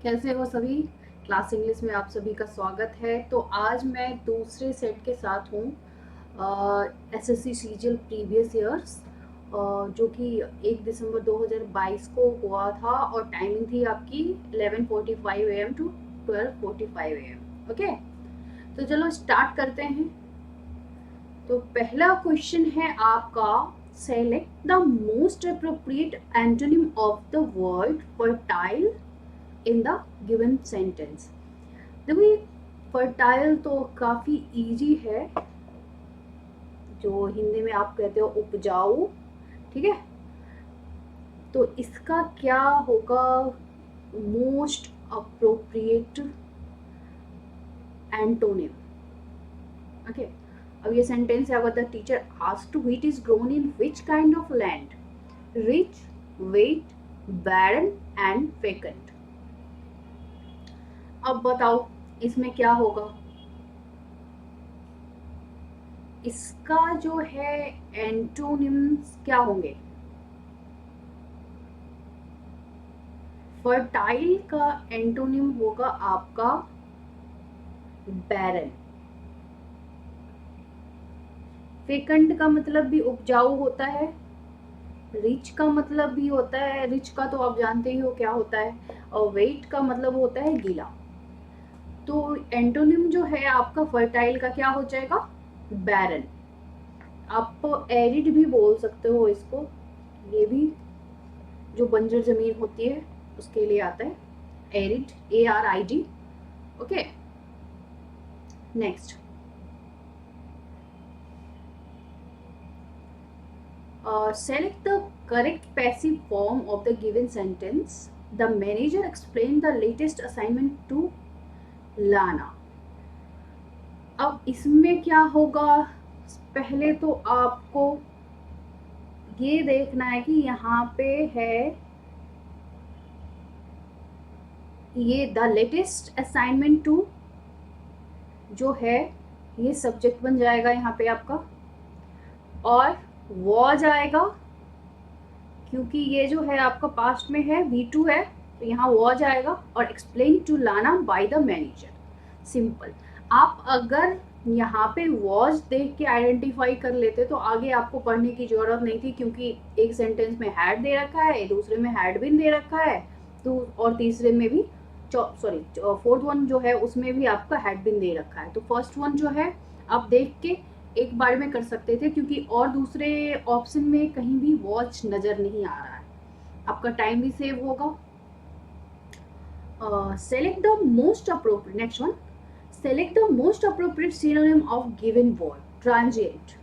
कैसे हो सभी। क्लास इंग्लिश में आप सभी का स्वागत है। तो आज मैं दूसरे सेट के साथ हूँ, एसएससी सीजीएल प्रीवियस ईयर्स, जो कि 1 दिसंबर 2022 को हुआ था और टाइमिंग थी आपकी 11:45 AM टू 12:45 AM। ओके, तो चलो स्टार्ट करते हैं। तो पहला क्वेश्चन है आपका, select the most appropriate antonym of the word fertile in the given sentence. देखो ये फर्टाइल तो काफ़ी इजी है, जो हिंदी में आप कहते हो उपजाऊ, ठीक है। तो इसका क्या होगा, मोस्ट अप्रोप्रिएट एंटोनिम। ओके, अब ये सेंटेंस है, the teacher asked wheat is grown in which kind of land, rich, wet, barren and vacant. अब बताओ इसमें क्या होगा। इसका जो है एंटोनिम्स क्या होंगे। फर्टाइल का एंटोनिम होगा आपका बैरन। फेकंड का मतलब भी उपजाऊ होता है। रिच का मतलब भी होता है, रिच का तो आप जानते ही हो क्या होता है। और वेट का मतलब होता है गीला। तो एंटोनिम जो है आपका फर्टाइल का क्या हो जाएगा, बैरन। आप एरिड भी बोल सकते हो इसको, ये भी जो बंजर जमीन होती है उसके लिए आता है, arid, ARID। Okay, next, select the correct passive form of the given sentence. The manager explained the latest assignment to Lana. अब इसमें क्या होगा, पहले तो आपको ये देखना है कि यहाँ पे है ये द लेटेस्ट असाइनमेंट टू, जो है ये सब्जेक्ट बन जाएगा यहाँ पे आपका, और वॉज आएगा क्योंकि ये जो है आपका पास्ट में है, V2 है, तो यहाँ वॉज आएगा, और एक्सप्लेन टू लाना बाय द मैनेजर। सिंपल। आप अगर यहाँ पे वॉज देख के आइडेंटिफाई कर लेते तो आगे आपको पढ़ने की जरूरत नहीं थी, क्योंकि एक सेंटेंस में हैड दे रखा है, दूसरे में हैड बीन दे रखा है, तो और तीसरे में भी फोर्थ वन जो है उसमें भी आपका हैड बीन दे रखा है। तो फर्स्ट वन जो है आप देख के एक बार में कर सकते थे, क्योंकि और दूसरे ऑप्शन में कहीं भी वॉच नज़र नहीं आ रहा है, आपका टाइम भी सेव होगा। Select the most appropriate, next one, select the most appropriate synonym of given word, transient.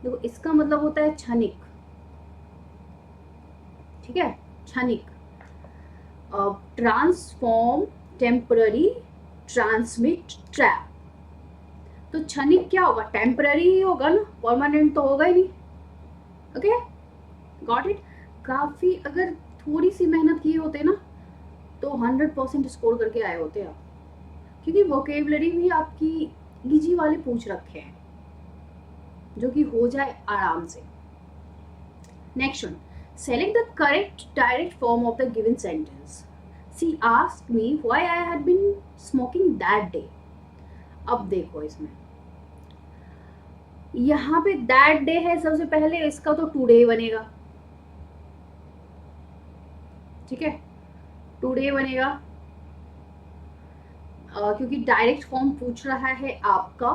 देखो इसका मतलब होता है क्षणिक, ठीक है, क्षणिक। Transform, temporary, transmit, trap. तो क्षणिक क्या होगा, टेम्पररी ही होगा ना, परमानेंट तो होगा ही नहीं। Okay, got it. काफ़ी अगर थोड़ी सी मेहनत किए होते ना तो 100% स्कोर करके आए होते आप, क्योंकि वोकेबलरी भी आपकी इजी वाले पूछ रखे हैं, जो कि हो जाए आराम से। Next one, select the correct direct form of the given sentence. She asked me why I had been smoking that day. अब देखो इसमें यहाँ पे दैट डे है सबसे पहले, इसका तो टुडे बनेगा, ठीक है, टुडे बनेगा, क्योंकि डायरेक्ट फॉर्म पूछ रहा है आपका।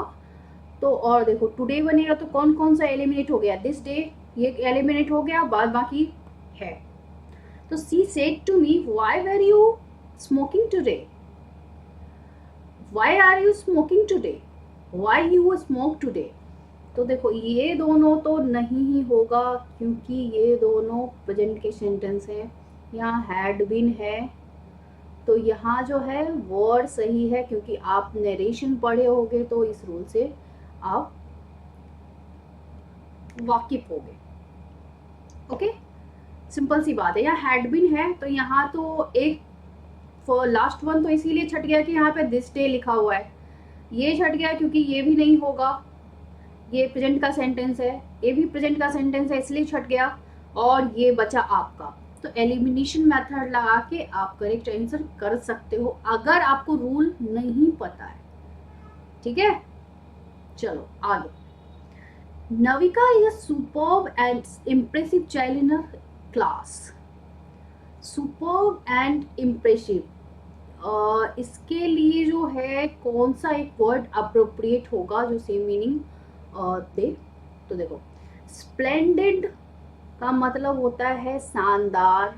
तो और देखो टुडे बनेगा तो कौन कौन सा एलिमिनेट हो गया, दिस डे ये एलिमिनेट हो गया, बाद बाकी है। तो she said to me why were you smoking today, why are you smoking today, why you smoke today. तो देखो ये दोनों तो नहीं ही होगा, क्योंकि ये दोनों प्रेजेंट के सेंटेंस हैं, यहाँ हैड बीन है, तो यहाँ जो है वर्ड सही है, क्योंकि आप नरेशन पढ़े होगे तो इस रूल से आप वाकिफ होगे। ओके, सिंपल सी बात है। यहाँ हैड बीन है तो यहाँ तो एक लास्ट वन तो इसीलिए छट गया कि यहाँ पे दिस डे लिखा हुआ है, ये छट गया क्योंकि ये भी नहीं होगा, ये प्रेजेंट का सेंटेंस है, ये भी प्रेजेंट का सेंटेंस है इसलिए छट गया, और ये बचा आपका तो एलिमिनेशन मेथड लगा के आप करेक्ट आंसर कर सकते हो अगर आपको रूल नहीं पता है, ठीक है। चलो आगे। Navika is a superb and impressive child in her class. Superb and impressive, इसके लिए जो है कौन सा एक वर्ड अप्रोप्रिएट होगा जो सेम मीनिंग दे। तो देखो, स्प्लेंडेड का मतलब होता है शानदार,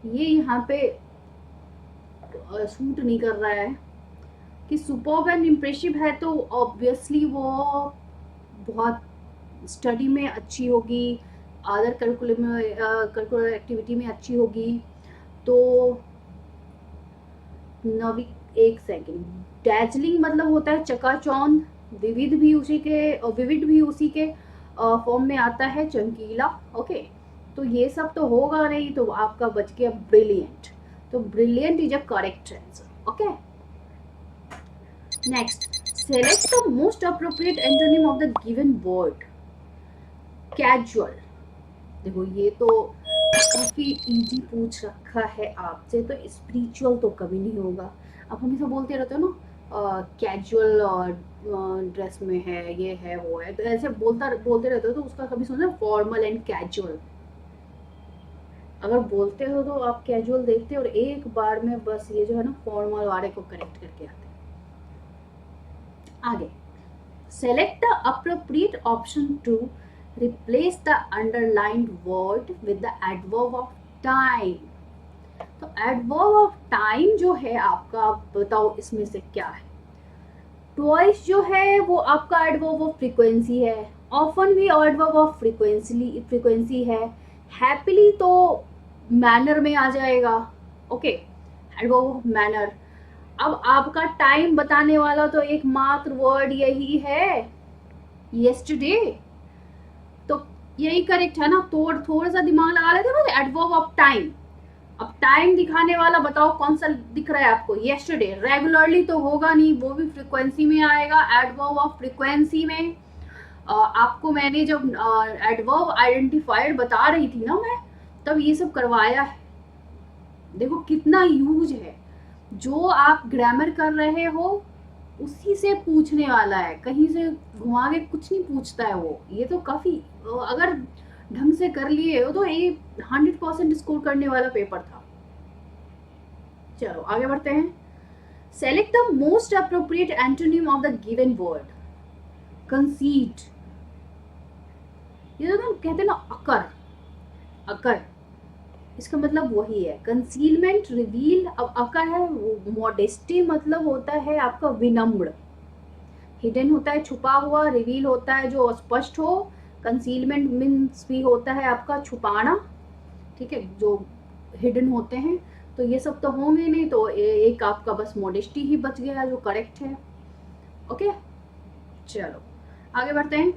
ये यहाँ पे सूट नहीं कर रहा है। कि सुपर्ब एंड इम्प्रेसिव है तो ऑब्वियसली वो बहुत स्टडी में अच्छी होगी, अदर करिकुलर एक्टिविटी में अच्छी होगी। तो नवी, एक सेकंड, डैजलिंग मतलब होता है चकाचौंध, विविड भी उसी के फॉर्म में आता है, चमकीला। ओके, तो ये सब तो होगा नहीं, तो आपका बच गया ब्रिलियंट। तो brilliant is a correct answer. Okay, next, select the most appropriate antonym of the given word. Casual, देखो ये तो काफी इजी पूछ रखा है आपसे, तो स्पिरिचुअल तो कभी नहीं होगा। आप हमेशा बोलते रहते हो ना कैजुअल ड्रेस में है, ये है वो है, तो ऐसे बोलते रहते हो, तो उसका कभी सुना फॉर्मल एंड कैजुअल। अगर बोलते हो तो आप कैजुअल देखते हो और एक बार में बस ये जो है ना फॉर्मल वाले को करेक्ट करके आते हैं। आगे, select the appropriate option to replace the underlined word with the adverb of time। तो adverb of time जो है आपका, आप बताओ इसमें से क्या है। twice जो है वो आपका adverb of frequency है, often भी adverb of frequency है, happily तो manner में आ जाएगा। Okay, adverb of manner। अब आपका टाइम बताने वाला तो एकमात्र वर्ड यही है, yesterday। तो यही करेक्ट है ना, थोड़ा सा दिमाग लगा लेते हैं। एडवर्ब ऑफ टाइम, अब टाइम दिखाने वाला बताओ कौन सा दिख रहा है आपको, यस्टरडे। रेगुलरली तो होगा नहीं, वो भी फ्रीक्वेंसी में आएगा, एडवर्ब ऑफ फ्रीक्वेंसी में। आपको मैंने जब एडवर्ब आइडेंटिफायर बता रही थी ना मैं, तब ये सब करवाया है। देखो कितना यूज है, जो आप ग्रामर कर रहे हो उसी से पूछने वाला है, कहीं से घुमा के कुछ नहीं पूछता है वो। ये तो काफी, अगर ढंग से कर लिए हो तो ये 100% स्कोर करने वाला पेपर था। चलो आगे बढ़ते हैं। Select the most appropriate antonym of the given word. Conceit, ये तो कहते हैं ना अकर, अकर इसका मतलब वही है, कंसीलमेंट, रिवील। अब अकर है, मॉडेस्टी मतलब होता है आपका विनम्र, हिडन होता है छुपा हुआ, रिवील होता है जो स्पष्ट हो, कंसीलमेंट मीन्स भी होता है आपका छुपाना, ठीक है, जो हिडन होते हैं। तो ये सब तो होंगे नहीं, तो एक आपका बस मॉडेस्टी ही बच गया जो करेक्ट है। ओके, चलो आगे बढ़ते हैं।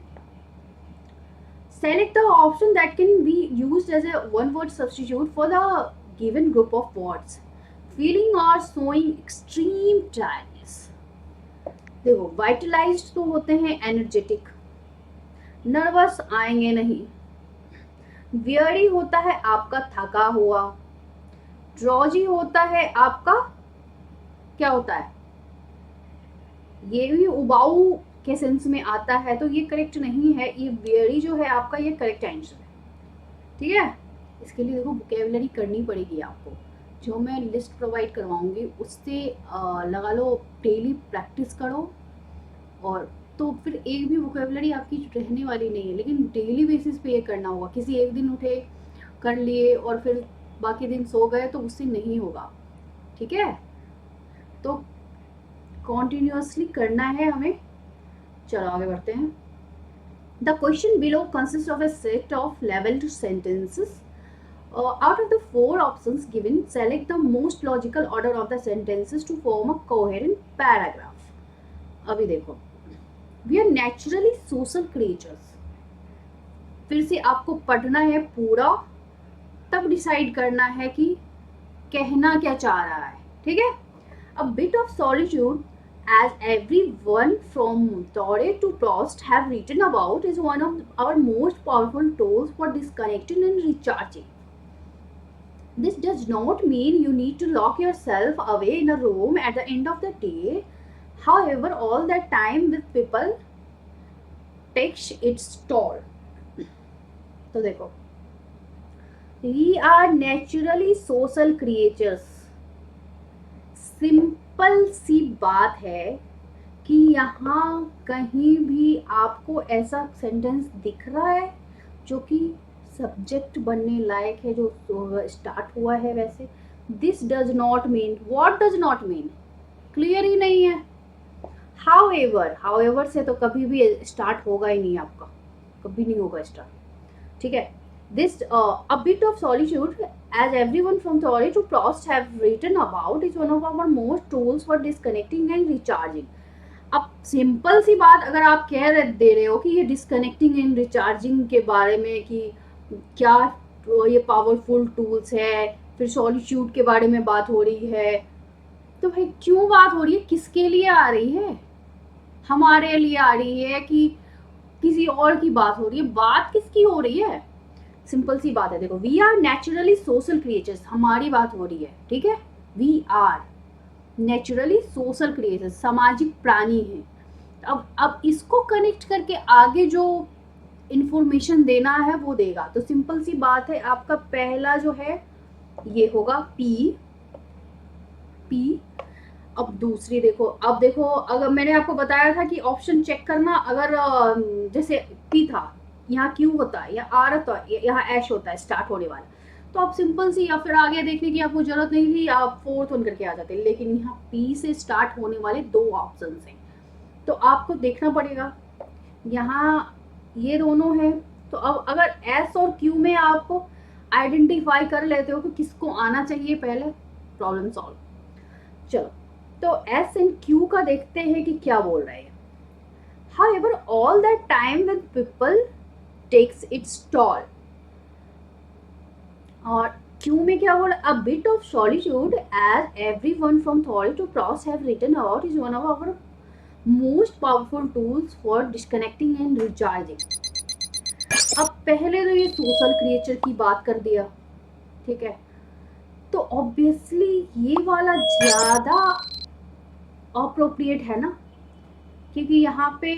Select the option that can be used as a one-word substitute for the given group of words. Feeling or showing extreme tiredness. देखो, vitalized तो होते हैं energetic, nervous आएंगे नहीं, weary होता है आपका थका हुआ, drowsy होता है आपका क्या होता है, ये भी उबाऊ के सेंस में आता है, तो ये करेक्ट नहीं है। ये वेरी जो है आपका, ये करेक्ट आंसर है, ठीक है। इसके लिए देखो वोकेबलरी करनी पड़ेगी आपको, जो मैं लिस्ट प्रोवाइड करवाऊंगी उससे लगा लो, डेली प्रैक्टिस करो, और तो फिर एक भी वोकेबलरी आपकी रहने वाली नहीं है। लेकिन डेली बेसिस पे ये करना होगा, किसी एक दिन उठे कर लिए और फिर बाकी दिन सो गए तो उससे नहीं होगा, ठीक है। तो कॉन्टिन्यूसली करना है हमें। चलो आगे बढ़ते हैं। The question below consists of a set of leveled sentences. Out of the 4 options given, select the most logical order of the sentences to form a coherent paragraph. अभी देखो, we are naturally social creatures. फिर से आपको पढ़ना है पूरा, तब decide करना है कि कहना क्या चाह रहा है, ठीक है। A bit of solitude, as everyone from Torre to Proust have written about, is one of our most powerful tools for disconnecting and recharging. This does not mean you need to lock yourself away in a room at the end of the day. However, all that time with people takes its toll. तो देखो, we are naturally social creatures. Simple सी बात है कि यहाँ कहीं भी आपको ऐसा सेंटेंस दिख रहा है जो कि सब्जेक्ट बनने लायक है, जो स्टार्ट हुआ है वैसे? This does not mean, what does not mean, clear ही नहीं है. हाउएवर से तो कभी भी स्टार्ट होगा ही नहीं आपका, कभी नहीं होगा स्टार्ट. ठीक है. This a bit of solitude, as everyone from theory to Proust have written about, is one of our most tools for disconnecting and recharging. अब सिंपल सी बात अगर आप कह दे रहे हो कि ये डिस्कनेक्टिंग एंड रिचार्जिंग के बारे में कि क्या ये पावरफुल टूल्स है, फिर सॉलिट्यूड के बारे में बात हो रही है, तो भाई क्यों बात हो रही है, किसके लिए आ रही है? हमारे लिए आ रही है कि किसी और की बात हो रही है? बात किसकी हो रही है? सिंपल सी बात है. देखो, we are naturally social creatures, हमारी बात हो रही है. ठीक है. We are naturally social creatures, सामाजिक प्राणी हैं. अब इसको कनेक्ट करके आगे जो इंफॉर्मेशन देना है वो देगा. तो सिंपल सी बात है, आपका पहला जो है ये होगा पी. अब दूसरी देखो, अब देखो, अगर मैंने आपको बताया था कि ऑप्शन चेक करना, अगर जैसे पी था, यहाँ क्यू होता है, या आर होता है, यहाँ एश होता है स्टार्ट होने वाला, तो आप सिंपल सी, या फिर आगे देखने की आपको जरूरत नहीं थी, आप फोर्थ वन करके आ जाते. लेकिन यहाँ पी से स्टार्ट होने वाले दो ऑप्शन हैं, तो आपको देखना पड़ेगा. यहाँ ये दोनों हैं, तो अब अगर एस और क्यू में आप आइडेंटिफाई कर लेते हो कि किसको आना चाहिए पहले, प्रॉब्लम सॉल्व. चलो, तो एस एंड क्यू का देखते हैं कि क्या बोल रहे हैं. However, all that time with people takes its toll. और क्यों में क्या बोला? A bit of solitude, as everyone from Thorny to Proust have written about, is one of our most powerful tools for disconnecting and recharging. अब पहले तो ये social creature की बात कर दिया. ठीक है. तो ऑब्वियसली ये वाला ज्यादा अप्रोप्रिएट है ना, क्योंकि यहाँ पे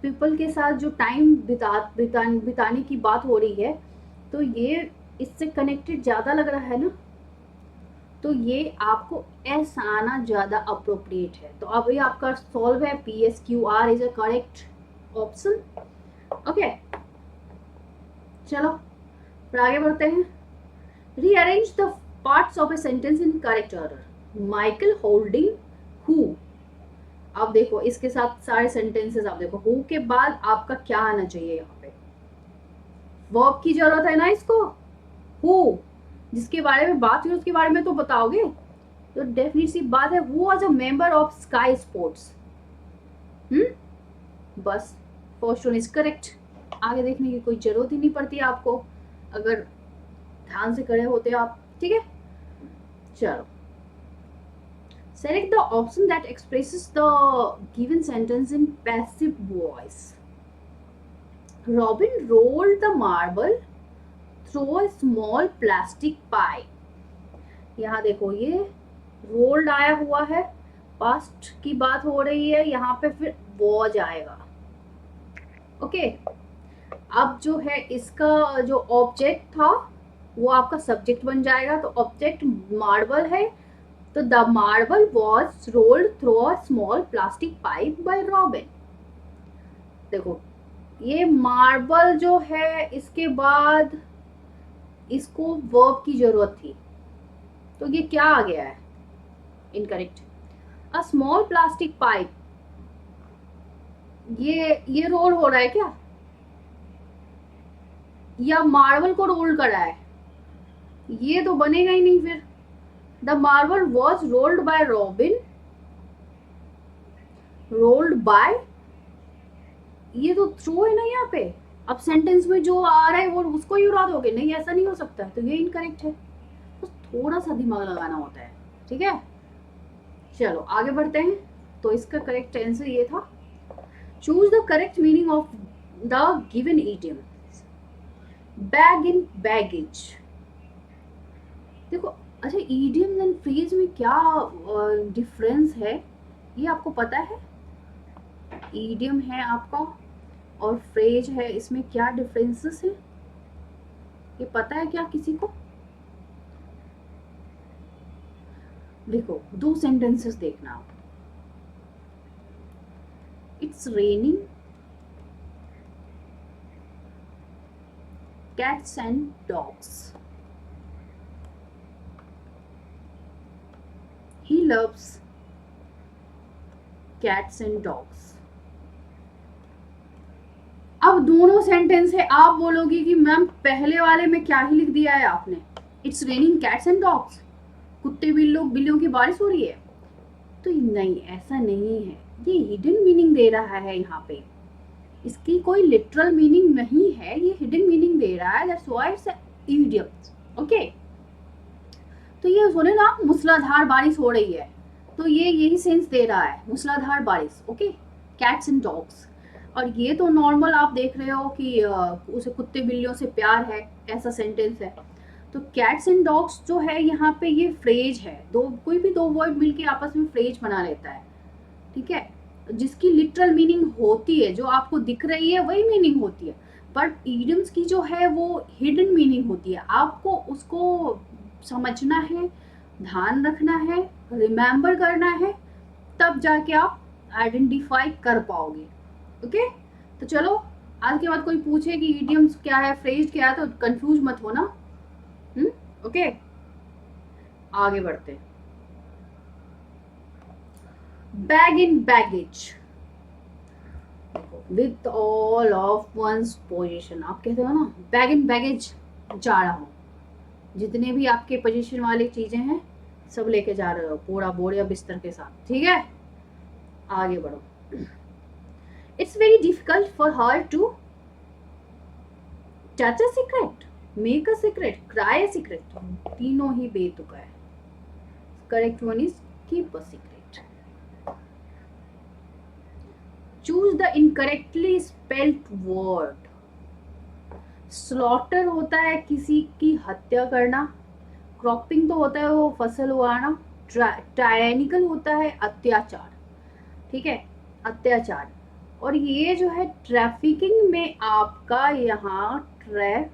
पीपल के साथ जो टाइम बिताने की बात हो रही है, तो ये इससे कनेक्टेड ज़्यादा लग रहा है ना, तो ये आपको एस आना ज़्यादा अप्रोप्रिएट है. तो अब ये आपका सॉल्व है. P S Q R is a correct option. Okay, चलो फिर आगे बढ़ते हैं. Rearrange the parts of a sentence in correct order. Michael holding who. अब देखो, इसके साथ सारे सेंटेंसेस आप देखो, हु के बाद आपका क्या आना चाहिए? यहाँ पे वर्ब की जरूरत है ना इसको. हु, जिसके बारे में बात हुई उसके बारे में तो बताओगे. तो डेफिनेट सी बात है, who was a member of sky sports. बस फर्स्ट वन इज करेक्ट. आगे देखने की कोई जरूरत ही नहीं पड़ती आपको, अगर ध्यान से खड़े होते आप. ठीक है. चलो, select the option that expresses the given sentence in passive voice. Robin rolled the marble through a small plastic pie. यहाँ देखो, ये rolled आया हुआ है, past की बात हो रही है, यहाँ पे फिर was आएगा. ओके. अब जो है इसका जो ऑब्जेक्ट था वो आपका सब्जेक्ट बन जाएगा. तो ऑब्जेक्ट मार्बल है, तो the marble was rolled through a small plastic pipe by Robin. देखो, ये मार्बल जो है, इसके बाद इसको वर्ब की जरूरत थी, तो ये क्या आ गया है? इनकरेक्ट. अ स्मॉल प्लास्टिक पाइप, ये रोल हो रहा है क्या, या मार्बल को रोल करा है? ये तो बनेगा ही नहीं फिर. The marble was rolled by Robin. Rolled by, ये तो थ्रू है ना यहाँ पे. अब सेंटेंस में जो आ रहा है वो उसको ही उड़ा दोगे? नहीं, ऐसा नहीं हो सकता. तो ये इनकरेक्ट है. तो थोड़ा सा दिमाग लगाना होता है. ठीक है. चलो आगे बढ़ते हैं. तो इसका करेक्ट आंसर ये था. Choose the correct meaning of the given idiom. Bag in baggage. देखो, अच्छा, ईडियम एंड फ्रेज में क्या डिफरेंस है, ये आपको पता है? ईडियम है आपका और फ्रेज है, इसमें क्या डिफरेंसेस है, ये पता है क्या किसी को? देखो, दो सेंटेंसेस देखना आप। It's raining cats and dogs, he loves cats and dogs. अब दोनों सेंटेंस है, आप बोलोगे कि मैम पहले वाले में क्या ही लिख दिया है आपने, it's raining cats and dogs, कुत्ते बिल्लियों की बारिश हो रही है। तो नहीं, ऐसा नहीं है, ये हिडन मीनिंग दे रहा है यहाँ पे, इसकी कोई लिटरल मीनिंग नहीं है, ये हिडन मीनिंग दे रहा है, that's why it's idiom. Okay, तो ये सुने ना, मूसलाधार बारिश हो रही है, तो ये यही सेंस दे रहा है, मूसलाधार बारिश। Okay, cats and dogs. और ये तो नॉर्मल आप देख रहे हो कि उसे कुत्ते बिल्लियों से प्यार है, ऐसा सेंटेंस है। तो कैट्स एंड डॉग्स जो है यहाँ पे ये फ्रेज है, दो कोई भी दो वर्ड मिलके आपस में फ्रेज बना लेता है, ठीक है, जिसकी लिटरल मीनिंग होती है, जो आपको दिख रही है वही मीनिंग होती है, बट इडियम्स की जो है वो हिडन मीनिंग होती है, आपको उसको समझना है, ध्यान रखना है, रिमेम्बर करना है, तब जाके आप आइडेंटिफाई कर पाओगे। ओके, तो चलो, आज के बाद कोई पूछे कि इडियम्स क्या है, फ्रेज क्या है, तो कंफ्यूज मत हो ना। ओके, आगे बढ़ते हैं। Bag in baggage with all of ones position, आप कहते हो ना बैग इन बैगेज, जा रहा हूँ, जितने भी आपके पोजीशन वाली चीजें हैं सब लेके जा रहे हो, पूरा बोरिया बिस्तर के साथ, ठीक है, आगे बढ़ो। It's very difficult for her to touch a secret, make a secret, cry a secret, तीनों ही बेतुका है। Correct one is keep a secret. Choose the incorrectly spelled word. Slaughter होता है किसी की हत्या करना, क्रॉपिंग तो होता है वो फसल उगाना, टायरेनिकल होता है अत्याचार, ठीक है, अत्याचार। और ये जो है ट्रैफिकिंग में आपका यहाँ ट्रैफिकिंग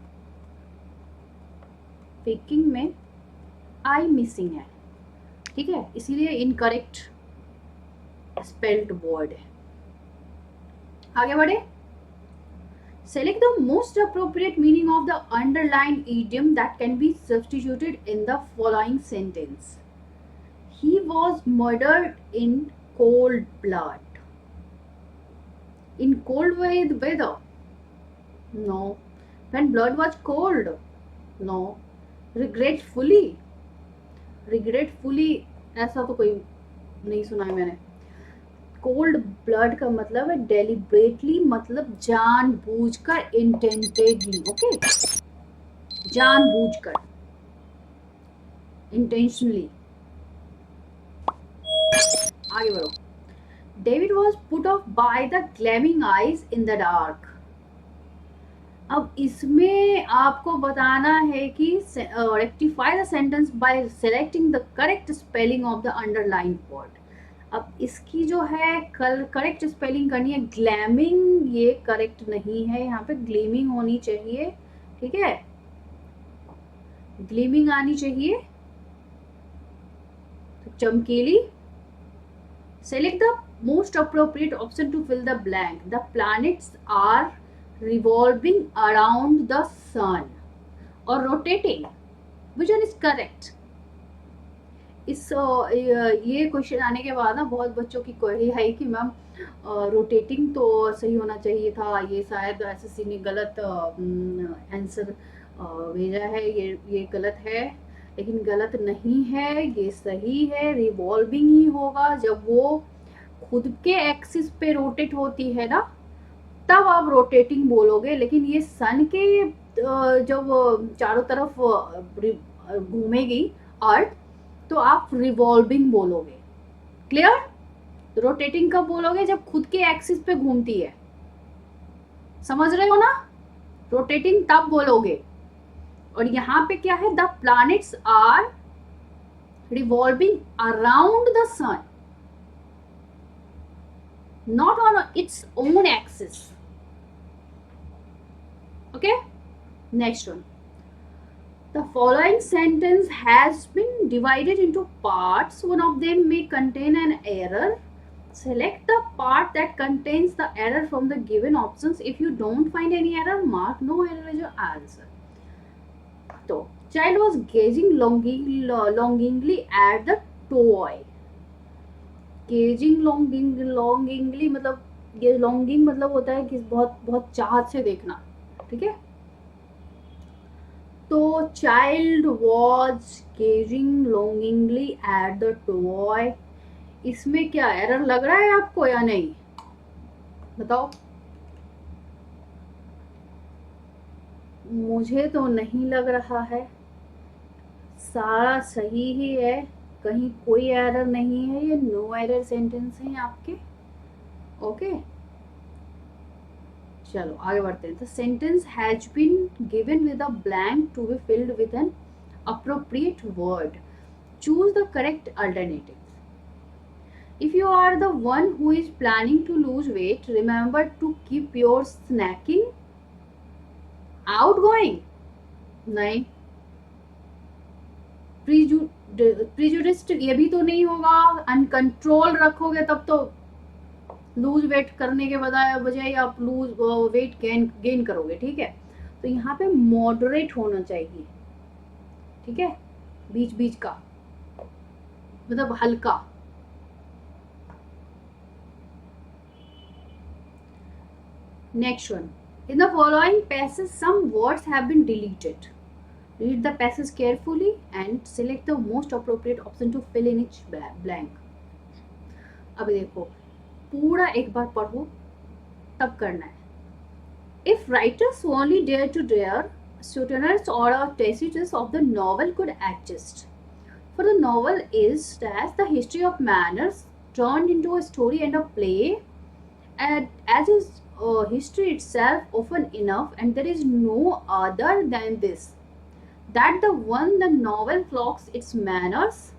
में आई मिसिंग है, ठीक है, इसीलिए इनकरेक्ट स्पेल्ड वर्ड है। आगे बढ़े। Select the most appropriate meaning of the underlined idiom that can be substituted in the following sentence. He was murdered in cold blood. In cold weather? No. When blood was cold? No. Regretfully? Regretfully ऐसा तो कोई नहीं सुना है मैंने। Cold blood का मतलब है डेलिब्रेटली, मतलब जानबूझकर, इंटेंटेडली। ओके, जानबूझकर, इंटेंशनली। आगे बढ़ो। David was put off by the gleaming eyes in the dark. अब इसमें आपको बताना है कि rectify the sentence by selecting the correct spelling of the underline word. अब इसकी जो है करेक्ट स्पेलिंग करनी है, ग्लैमिंग ये करेक्ट नहीं है, यहाँ पे ग्लीमिंग होनी चाहिए, ठीक है, ग्लीमिंग आनी चाहिए, तो चमकीली। Select the most appropriate option to fill the blank. The planets are revolving around the sun और rotating, which one is correct. इस ये क्वेश्चन आने के बाद ना बहुत बच्चों की क्वेरी है कि मैम रोटेटिंग तो सही होना चाहिए था, ये शायद एसएससी ने गलत आंसर भेजा है, ये गलत है, लेकिन गलत नहीं है, ये सही है, रिवॉल्विंग ही होगा। जब वो खुद के एक्सिस पे रोटेट होती है ना, तब आप रोटेटिंग बोलोगे, लेकिन ये सन के जब चारों तरफ घूमेगी अर्थ, तो आप रिवॉल्विंग बोलोगे। क्लियर? रोटेटिंग कब बोलोगे? जब खुद के एक्सिस पे घूमती है, समझ रहे हो ना? रोटेटिंग तब बोलोगे और यहाँ पे क्या है, the planets are revolving around the sun, not on its own axis. Okay, next one. The following sentence has been divided into parts. One of them may contain an error. Select the part that contains the error from the given options. If you don't find any error, mark no error as your answer. So, child was gazing longingly at the toy. Gazing longingly मतलब, ये longing मतलब होता है कि बहुत बहुत चाहत से देखना, ठीक है। तो child was gazing longingly at the toy, इसमें क्या एरर लग रहा है आपको या नहीं, बताओ। मुझे तो नहीं लग रहा है, सारा सही ही है, कहीं कोई एरर नहीं है, ये नो एरर सेंटेंस हैं आपके। ओके, चलो आगे बढ़ते हैं। The sentence has been given with a blank to be filled with an appropriate word, choose the correct alternative. If you are the one who is planning to lose weight, remember to keep your snacking outgoing. नहीं, प्रीजुडिस्ड ये भी तो नहीं होगा, uncontrol रखोगे तब तो lose weight करने के बजाय आप लूज वेट गेन करोगे, ठीक है। तो यहाँ पे मॉडरेट होना चाहिए, ठीक है, बीच बीच का, मतलब हल्का। Next one, in the following passage some words have been deleted. Read the passage carefully and select the most appropriate option to fill in each blank. अभी देखो, पूरा एक बार पढ़ो तब करना है। If writers only dare to dare, Suetonius or Tacitus of the novel could exist. For the novel is as the history of manners turned into a story and a play, and as is history itself often enough, and there is no other than this, that the one the novel clocks its manners,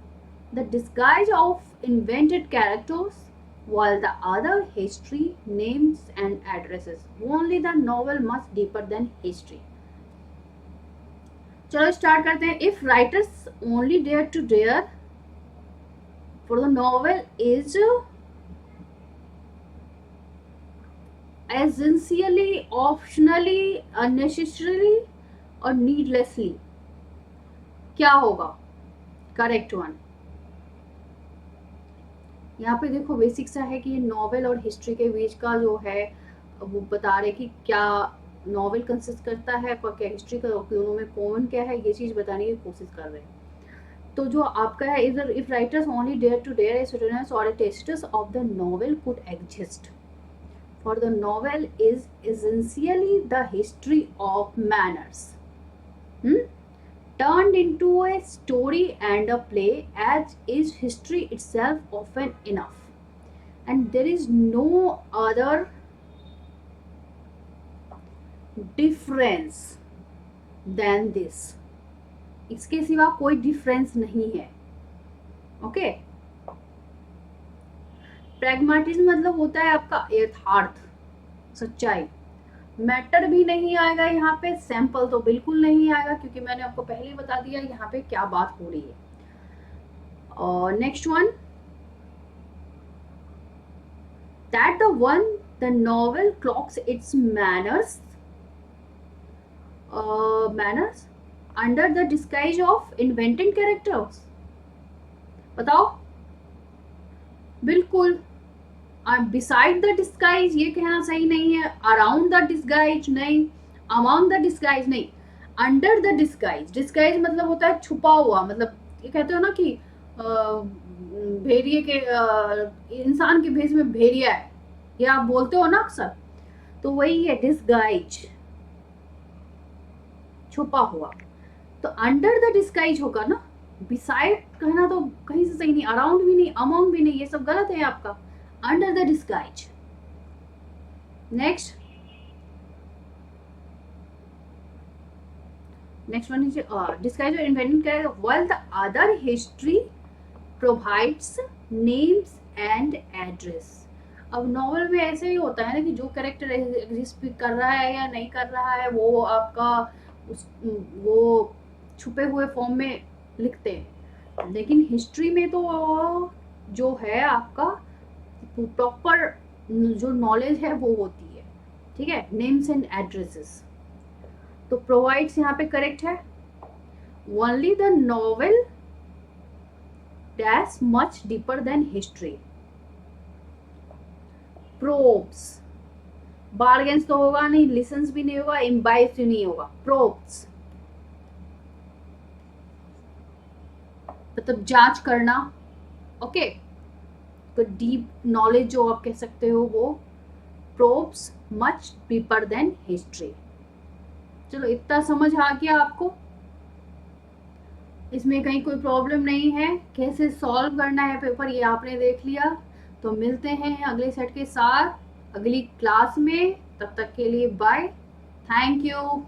the disguise of invented characters, while the other history, names and addresses. Only the novel much deeper than history. चलो start करते हैं। If writers only dare to dare, for the novel is essentially, optionally, unnecessarily और needlessly, क्या होगा correct one. यहाँ पे देखो basic सा है कि ये नॉवेल और हिस्ट्री के बीच का जो है वो बता रहे कि क्या नॉवेल कंसिस्ट करता है और क्या हिस्ट्री का, दोनों में कॉमन क्या है, ये चीज़ बताने की कोशिश कर रहे हैं। तो जो आपका है, इधर if writers only dare to dare a Suetonius or a Tacitus of the novel could exist. For the novel is essentially the history of manners, turned into a story and a play, as is history itself often enough, and there is no other difference than this. इसके सिवा कोई difference नहीं है। Okay, pragmatism मतलब होता है आपका यथार्थ, सच्चाई। मैटर भी नहीं आएगा यहाँ पे, सैंपल तो बिल्कुल नहीं आएगा, क्योंकि मैंने आपको पहले ही बता दिया यहाँ पे क्या बात हो रही है। और next one, that the one the novel clocks it's manners under the disguise of invented characters. बताओ, बिल्कुल बिसाइड द डिस्गाइज ये कहना सही नहीं है, अराउंड द डिस्गाइज नहीं, अमॉन्ग द डिस्गाइज नहीं, अंडर द डिस्गाइज। डिस्गाइज मतलब होता है छुपा हुआ, मतलब ये कहते हो ना कि भेड़िए के इंसान के भेष में भेड़िया है, ये आप बोलते हो ना अक्सर, तो वही है डिस्गाइज, छुपा हुआ। तो अंडर द डिस्गाइज होगा ना, बिसाइड कहना तो कहीं से सही नहीं, अराउंड भी नहीं, अमॉन्ग भी नहीं, ये सब गलत है आपका, under the disguise. Next, next one is describe your independent character while the other history provides names and address. अब नॉवल में ऐसे ही होता है ना कि जो कैरेक्टर एग्जिस्ट कर रहा है या नहीं कर रहा है वो आपका वो छुपे हुए फॉर्म में लिखते हैं, लेकिन हिस्ट्री में तो जो है आपका प्रॉपर जो नॉलेज है वो होती है। ठीक है, नेम्स एंड एड्रेसेस। तो प्रोवाइड्स यहाँ पे करेक्ट है। Only the novel dash much deeper than history. Probes, bargains तो होगा नहीं, लिसन्स भी नहीं होगा, इम्बाइब्स भी नहीं होगा। प्रोब्स मतलब जांच करना। ओके, तो डीप नॉलेज जो आप कह सकते हो वो probes much deeper than history. चलो इतना समझ आ गया आपको, इसमें कहीं कोई प्रॉब्लम नहीं है, कैसे सॉल्व करना है पेपर ये आपने देख लिया। तो मिलते हैं अगले सेट के साथ अगली क्लास में, तब तक के लिए बाय, थैंक यू।